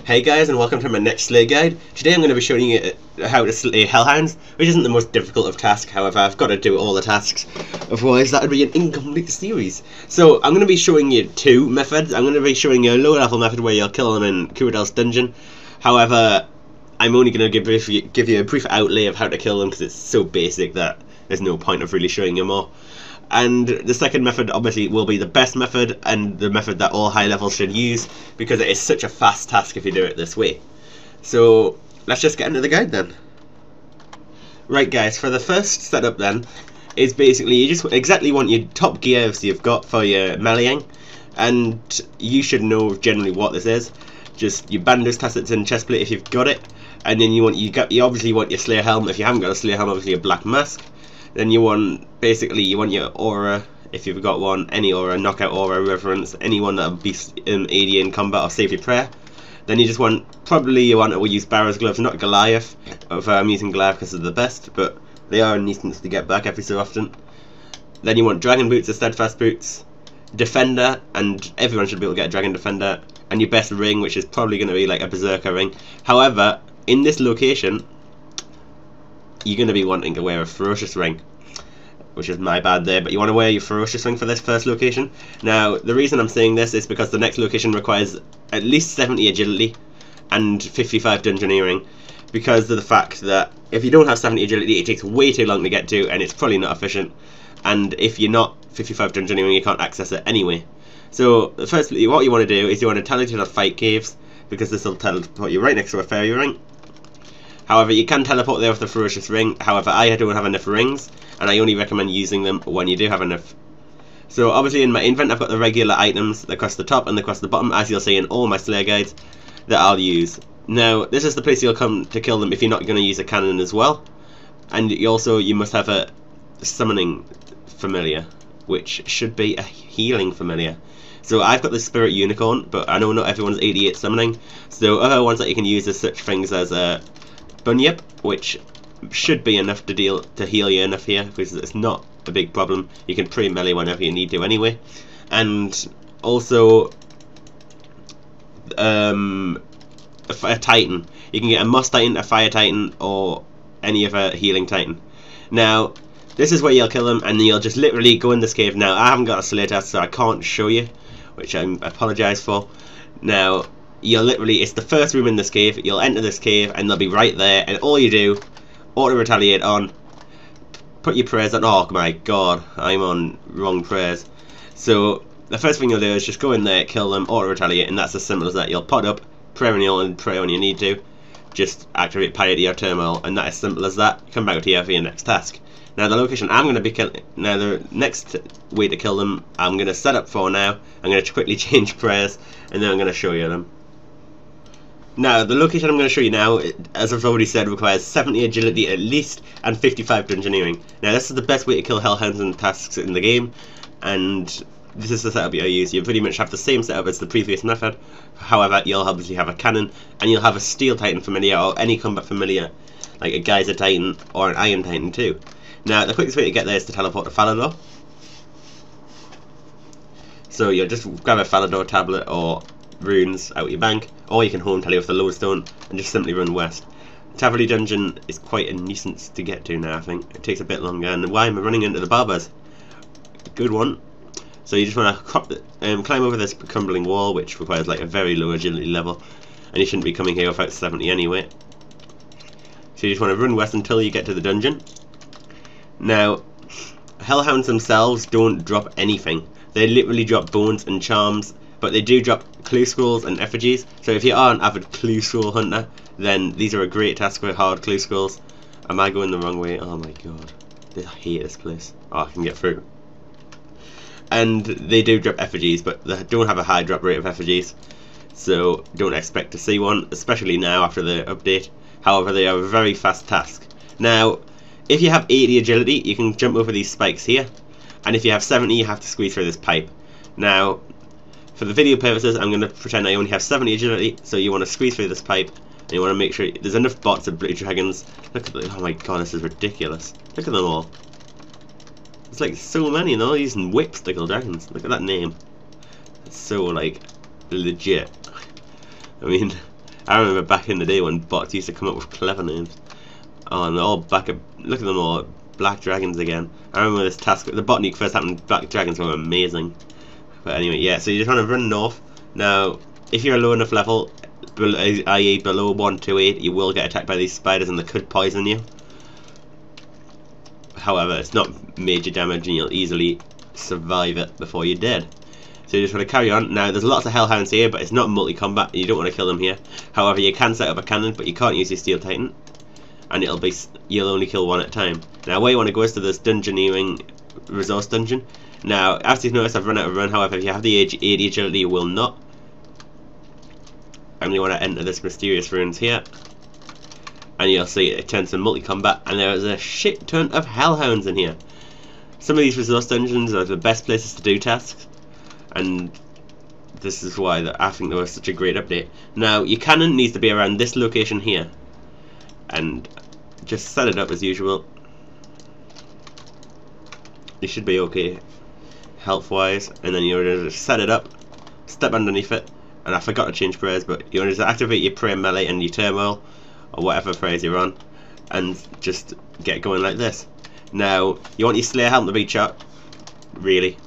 Hey guys, and welcome to my next slay guide. Today I'm going to be showing you how to slay Hellhounds, which isn't the most difficult of tasks. However, I've got to do all the tasks, otherwise that would be an incomplete series. So I'm going to be showing you two methods. I'm going to be showing you a low level method where you'll kill them in Fairytales dungeon. However, I'm only going to give you a brief outlay of how to kill them because it's so basic that there's no point of really showing you more. And the second method obviously will be the best method and the method that all high levels should use because it is such a fast task if you do it this way. So let's just get into the guide then. Right guys, for the first setup then is basically you just exactly want your top gear you've got for your meleeing, and you should know generally what this is. Just your bandos, tassets and chestplate if you've got it, and then you obviously want your slayer helm. If you haven't got a slayer helm, obviously a black mask. Then you want your aura, if you've got one, any aura, knockout aura, reverence, anyone that will be AD in combat or save your prayer. Then you just want, to use Barrow's gloves, not Goliath. I'm using Goliath because they're the best, but they are a nuisance to get back every so often. Then you want dragon boots or steadfast boots, defender, and everyone should be able to get a dragon defender, and your best ring, which is probably going to be like a berserker ring. However, in this location, you're going to be wanting to wear a ferocious ring, which is my bad there, but you want to wear your ferocious ring for this first location. Now the reason I'm saying this is because the next location requires at least 70 agility and 55 dungeoneering, because of the fact that if you don't have 70 agility it takes way too long to get to and it's probably not efficient, and if you're not 55 dungeoneering you can't access it anyway. So firstly what you want to do is you want to teleport to the fight caves, because this will teleport you right next to a fairy ring. However, you can teleport there with the ferocious ring. However, I don't have enough rings, and I only recommend using them when you do have enough. So obviously in my invent I've got the regular items across the top and across the bottom, as you'll see in all my slayer guides, that I'll use. Now this is the place you'll come to kill them if you're not going to use a cannon as well. And you must have a summoning familiar, which should be a healing familiar. So I've got the spirit unicorn, but I know not everyone's 88 summoning. So other ones that you can use are such things as Bunyip, which should be enough to heal you enough here, because it's not a big problem. You can pre-melee whenever you need to anyway. And also a titan. You can get a moss titan, a fire titan, or any other healing titan. Now this is where you'll kill them, and you'll just literally go in this cave. Now I haven't got a slay test, so I can't show you, which I apologise for. Now it's the first room in this cave. You'll enter this cave and they'll be right there, and all you do, auto retaliate on, put your prayers on. Oh my god, I'm on wrong prayers. So the first thing you'll do is just go in there, kill them, auto retaliate, and that's as simple as that. You'll pot up, pray when you pray when you need to, just activate piety or turmoil, and that is simple as that. Come back to here for your next task. Now the location I'm going to be the next way to kill them I'm going to set up for now. I'm going to quickly change prayers and then I'm going to show you them. Now the location I'm going to show you now, as I've already said, requires 70 agility at least and 55 dungeoneering. Now this is the best way to kill Hellhounds and tasks in the game, and this is the setup you'll use. You pretty much have the same setup as the previous method. However, you'll obviously have a cannon, and you'll have a steel titan familiar or any combat familiar, like a geyser titan or an iron titan too. Now the quickest way to get there is to teleport to Falador. So you'll just grab a Falador tablet or runes out your bank, or you can home tally with the lodestone and just simply run west. Taverley dungeon is quite a nuisance to get to now. I think it takes a bit longer, and why am I running into the barbers? Good one. So you just want to climb over this crumbling wall, which requires like a very low agility level, and you shouldn't be coming here without 70 anyway. So you just want to run west until you get to the dungeon. Now Hellhounds themselves don't drop anything. They literally drop bones and charms, but they do drop clue scrolls and effigies. So if you are an avid clue scroll hunter, then these are a great task for hard clue scrolls. Am I going the wrong way? Oh my god, I hate this place. Oh, I can get through. And they do drop effigies, but they don't have a high drop rate of effigies, so don't expect to see one, especially now after the update. However, they are a very fast task. Now if you have 80 agility you can jump over these spikes here, and if you have 70 you have to squeeze through this pipe. Now for the video purposes I'm going to pretend I only have 70 agility, so you want to squeeze through this pipe and you want to make sure there's enough bots of blue dragons. Look at them. Oh my god, this is ridiculous. Look at them all. It's like so many, and they're all using whipstickle dragons. Look at that name. It's so like legit. I mean, I remember back in the day when bots used to come up with clever names. Oh, and they're all back at, look at them all, black dragons again. I remember this task, the botany first happened, black dragons were amazing. But anyway, yeah, so you just want to run north. Now, if you're a low enough level, i.e. below 128, you will get attacked by these spiders and they could poison you. However, it's not major damage and you'll easily survive it before you're dead. So you just want to carry on. Now, there's lots of Hellhounds here, but it's not multi-combat, you don't want to kill them here. However, you can set up a cannon, but you can't use your Steel Titan. And you'll only kill one at a time. Now, where you want to go is to this dungeoneering resource dungeon. Now, as you've noticed, I've run out of run. However, if you have the 80 agility, you will not. And you want to enter this mysterious ruins here, and you'll see it turns to multi-combat, and there is a shit ton of Hellhounds in here. Some of these resource dungeons are the best places to do tasks, and this is why I think they were such a great update. Now, your cannon needs to be around this location here, and just set it up as usual. You should be okay health wise, and then you're going to set it up, step underneath it, and I forgot to change prayers, but you want to activate your prayer melee and your turmoil, or whatever phrase you're on, and just get going like this. Now, you want your Slayer helm to be shot, really.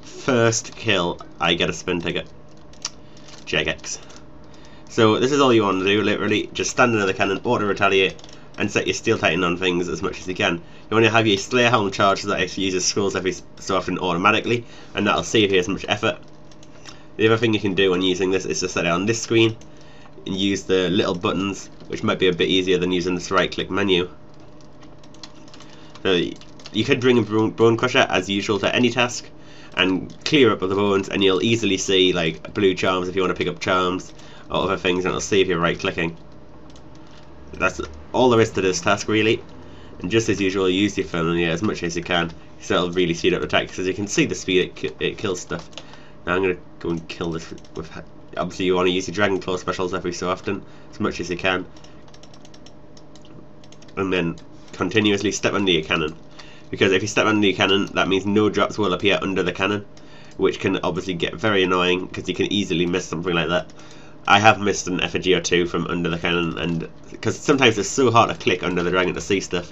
First kill, I get a spin ticket. Jagex. So this is all you want to do, literally, just stand under the cannon, auto-retaliate, and set your Steel Titan on things as much as you can. You want to have your Slayer helm charged so that it uses scrolls every so often automatically, and that'll save you as much effort. The other thing you can do when using this is to set it on this screen, and use the little buttons, which might be a bit easier than using this right-click menu. So you could bring a bone crusher as usual to any task, and clear up with the bones, and you'll easily see like blue charms if you want to pick up charms or other things, and it'll save you right clicking. That's all there is to this task really, and just as usual use your familiar as much as you can, so it'll really speed up the attack, because as you can see the speed it kills stuff. Now I'm going to go and kill this with, obviously you want to use your Dragon Claw specials every so often, as much as you can, and then continuously step under your cannon. Because if you step under your cannon, that means no drops will appear under the cannon, which can obviously get very annoying because you can easily miss something like that. I have missed an effigy or two from under the cannon, and because sometimes it's so hard to click under the dragon to see stuff.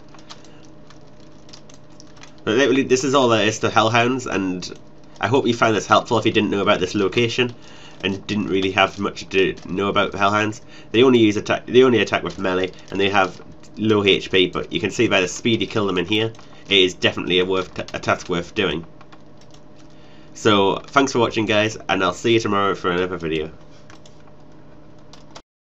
But literally, this is all there is to Hellhounds, and I hope you found this helpful if you didn't know about this location and didn't really have much to know about the Hellhounds. They only attack with melee, and they have low HP, but you can see by the speed you kill them in here, it is definitely a task worth doing. So, thanks for watching guys, and I'll see you tomorrow for another video.